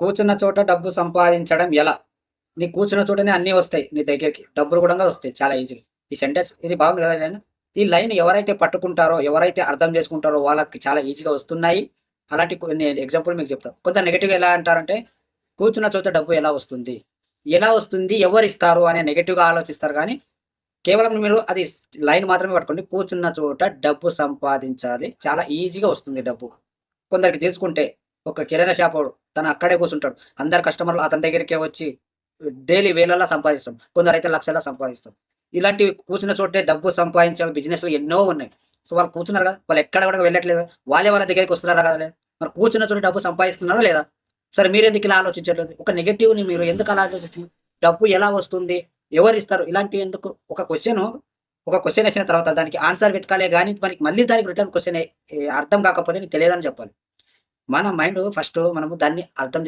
కూర్చున్న చోట డబ్బు సంపాదించడం ఎలా? నీ కూర్చున్న చోటనే అన్నీ వస్తాయి నీ దగ్గరికి. డబ్బులు గూడంగా వస్తాయి చాలా ఈజీగా. ఈ సెంటెన్స్ ఇది బాగుంది గదా! లైను. ఈ లైన్ ఎవరైతే పట్టుకుంటారో, ఎవరైతే అర్థం చేసుకుంటారో వాళ్ళకి చాలా ఈజీగా వస్తున్నాయి. అలాంటి కొన్ని ఎగ్జాంపుల్ మీకు చెప్తా. కొంత నెగెటివ్‌గా ఎలా అంటారంటే, కూర్చున్న చోట డబ్బు ఎలా వస్తుంది? ఎలా వస్తుంది? ఎవరిస్తారు? అనే నెగెటివ్‌గా ఆలోచిస్తారు గానీ, కేవలం మీరు అది లైన్ మాత్రమే పట్టుకోండి. కూర్చున్న చోట డబ్బు సంపాదించాలి. చాలా ఈజీగా వస్తుంది డబ్బు. కొందరికి చేసుకుంటే ఒక కిరాణా షాపోడు తను అక్కడే కూర్చుంటాడు. అందరు కస్టమర్‌లు అతని దగ్గరికే వచ్చి డైలీ వేలల్లో సంపాదిస్తాం. కొందరైతే లక్షల్లో సంపాదిస్తాం. ఇలాంటివి కూర్చున్న చోటే డబ్బు సంపాదించే బిజినెస్‌లు ఎన్నో ఉన్నాయి. సో, వాళ్ళు కూర్చున్నారు గదా! వాళ్ళు ఎక్కడ గూడా వెళ్ళట్లేదు. వాళ్ళే వాళ్ళ దగ్గరికి వస్తున్నారా కదా! మరి కూర్చున్న చోట డబ్బు సంపాదిస్తున్నారా లేదా? సరే మీరెందుకు ఇలా ఆలోచించట్లేదు? ఒక నెగెటివ్‌ని మీరు ఎందుకు అలా ఆలోచిస్తున్నారు? డబ్బు ఎలా వస్తుంది? ఎవరిస్తారు? ఇలాంటివి ఎందుకు? ఒక క్వెషన్ ఏసిన తర్వాత దానికి ఆన్సర్ వెతకాలే గాని మనకి మళ్ళీ దానికి రిటర్న్ క్వెషన్ అర్థం కాకపోతే నీకు తెలియదని చెప్పాలి. మన మైండ్ ఫస్ట్ మనము దాన్ని అర్థం